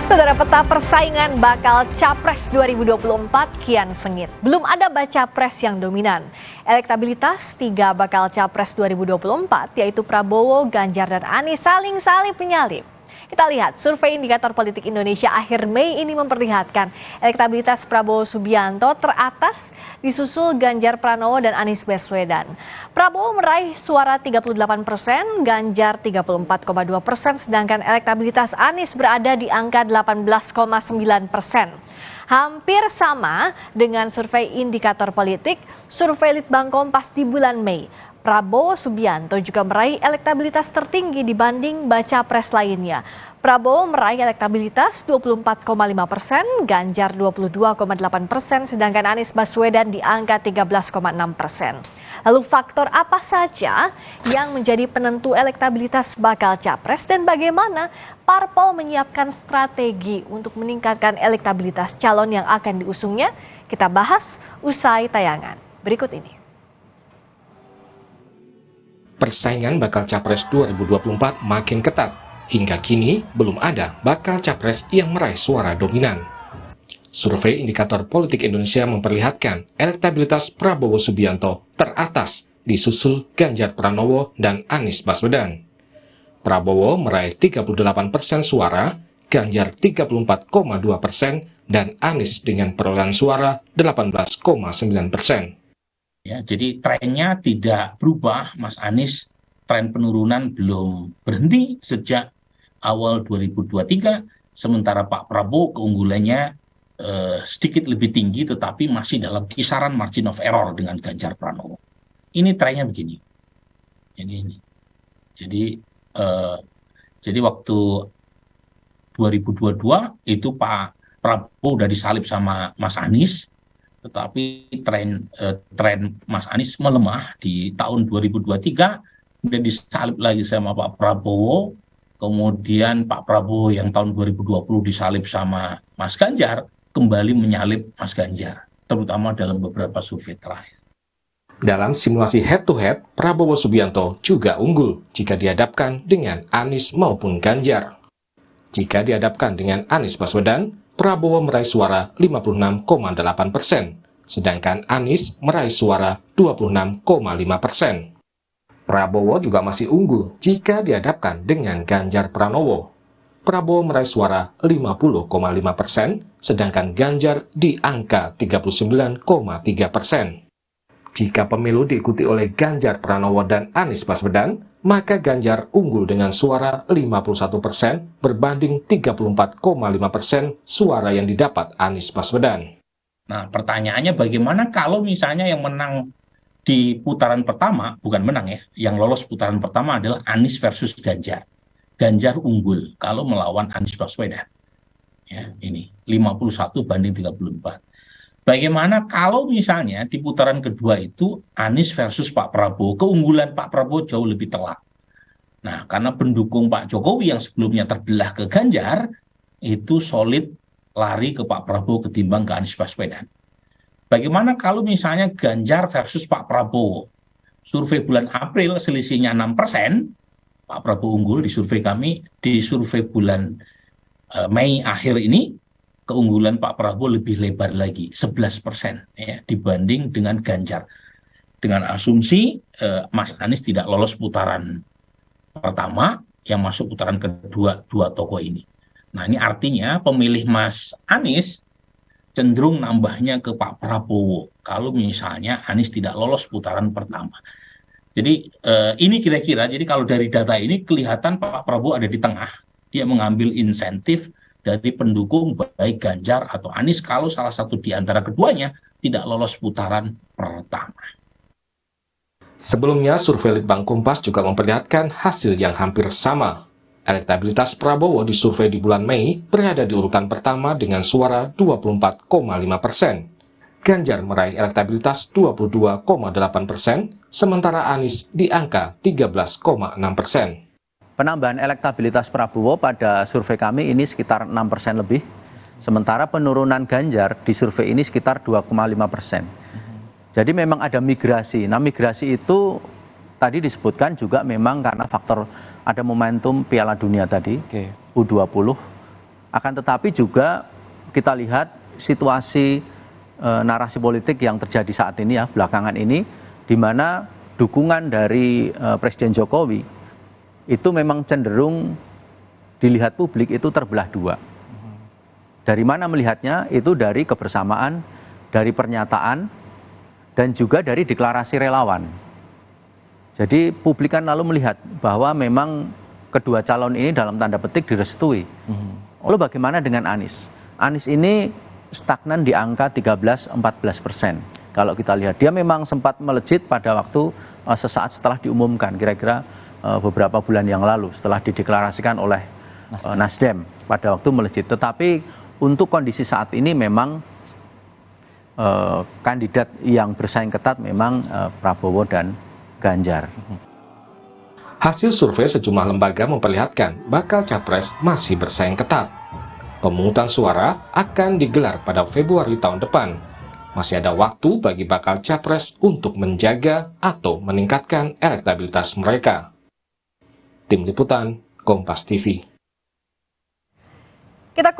Saudara, peta persaingan bakal Capres 2024 kian sengit. Belum ada baca pres yang dominan. Elektabilitas tiga bakal Capres 2024 yaitu Prabowo, Ganjar, dan Anies saling salip menyalip. Kita lihat survei Indikator Politik Indonesia akhir Mei ini memperlihatkan elektabilitas Prabowo Subianto teratas disusul Ganjar Pranowo dan Anies Baswedan. Prabowo meraih suara 38%, Ganjar 34,2%, sedangkan elektabilitas Anies berada di angka 18,9%. Hampir sama dengan survei Indikator Politik, survei Litbang Kompas di bulan Mei. Prabowo Subianto juga meraih elektabilitas tertinggi dibanding baca pres lainnya. Prabowo meraih elektabilitas 24,5%, Ganjar 22,8%, sedangkan Anies Baswedan di angka 13,6%. Lalu faktor apa saja yang menjadi penentu elektabilitas bakal capres dan bagaimana parpol menyiapkan strategi untuk meningkatkan elektabilitas calon yang akan diusungnya? Kita bahas usai tayangan berikut ini. Persaingan bakal capres 2024 makin ketat. Hingga kini belum ada bakal capres yang meraih suara dominan. Survei Indikator Politik Indonesia memperlihatkan elektabilitas Prabowo Subianto teratas disusul Ganjar Pranowo dan Anies Baswedan. Prabowo meraih 38% suara, Ganjar 34,2%, dan Anies dengan perolehan suara 18,9%. Ya, jadi trennya tidak berubah, Mas Anies. Tren penurunan belum berhenti sejak awal 2023, sementara Pak Prabowo keunggulannya sedikit lebih tinggi, tetapi masih dalam kisaran margin of error dengan Ganjar Pranowo. Ini trennya begini. Jadi waktu 2022 itu Pak Prabowo udah disalip sama Mas Anies. Tetapi tren Mas Anies melemah di tahun 2023, kemudian disalip lagi sama Pak Prabowo, kemudian Pak Prabowo yang tahun 2020 disalip sama Mas Ganjar, kembali menyalip Mas Ganjar, terutama dalam beberapa survei terakhir. Dalam simulasi head-to-head, Prabowo Subianto juga unggul jika dihadapkan dengan Anies maupun Ganjar. Jika dihadapkan dengan Anies Baswedan, Prabowo meraih suara 56,8%, sedangkan Anies meraih suara 26,5%. Prabowo juga masih unggul jika dihadapkan dengan Ganjar Pranowo. Prabowo meraih suara 50,5%, sedangkan Ganjar di angka 39,3%. Jika pemilu diikuti oleh Ganjar Pranowo dan Anies Baswedan, maka Ganjar unggul dengan suara 51% berbanding 34,5% suara yang didapat Anies Baswedan. Nah, pertanyaannya bagaimana kalau misalnya yang menang di putaran pertama, bukan menang ya, yang lolos putaran pertama adalah Anies versus Ganjar. Ganjar unggul kalau melawan Anies Baswedan. Ya, ini 51 banding 34. Bagaimana kalau misalnya di putaran kedua itu Anies versus Pak Prabowo, keunggulan Pak Prabowo jauh lebih telak. Nah, karena pendukung Pak Jokowi yang sebelumnya terbelah ke Ganjar, itu solid lari ke Pak Prabowo ketimbang ke Anies Baswedan. Bagaimana kalau misalnya Ganjar versus Pak Prabowo? Survei bulan April selisihnya 6%, Pak Prabowo unggul di survei kami. Di survei bulan Mei akhir ini, keunggulan Pak Prabowo lebih lebar lagi, 11% ya, dibanding dengan Ganjar. Dengan asumsi Mas Anies tidak lolos putaran pertama, yang masuk putaran kedua, dua tokoh ini. Nah, ini artinya pemilih Mas Anies cenderung nambahnya ke Pak Prabowo kalau misalnya Anies tidak lolos putaran pertama. Jadi ini kira-kira, jadi kalau dari data ini kelihatan Pak Prabowo ada di tengah. Dia mengambil insentif dari pendukung baik Ganjar atau Anies kalau salah satu di antara keduanya tidak lolos putaran pertama. Sebelumnya, survei Litbang Kompas juga memperlihatkan hasil yang hampir sama. Elektabilitas Prabowo di survei di bulan Mei berada di urutan pertama dengan suara 24,5%. Ganjar meraih elektabilitas 22,8%, sementara Anies di angka 13,6%. Penambahan elektabilitas Prabowo pada survei kami ini sekitar 6% lebih, sementara penurunan Ganjar di survei ini sekitar 2,5%. Jadi memang ada migrasi. Nah, migrasi itu tadi disebutkan juga memang karena faktor ada momentum Piala Dunia tadi, U20, Akan tetapi juga kita lihat situasi narasi politik yang terjadi saat ini ya, belakangan ini, di mana dukungan dari Presiden Jokowi itu memang cenderung dilihat publik itu terbelah dua. Dari mana melihatnya? Itu dari kebersamaan, dari pernyataan, dan juga dari deklarasi relawan. Jadi publik kan lalu melihat bahwa memang kedua calon ini dalam tanda petik direstui. Lalu bagaimana dengan Anies? Anies ini stagnan di angka 13-14%. Kalau kita lihat, dia memang sempat melejit pada waktu sesaat setelah diumumkan, kira-kira beberapa bulan yang lalu setelah dideklarasikan oleh Nasdem pada waktu melejit. Tetapi untuk kondisi saat ini memang kandidat yang bersaing ketat memang Prabowo dan Ganjar. Hasil survei sejumlah lembaga memperlihatkan bakal capres masih bersaing ketat. Pemungutan suara akan digelar pada Februari tahun depan. Masih ada waktu bagi bakal capres untuk menjaga atau meningkatkan elektabilitas mereka. Tim Liputan, Kompas TV.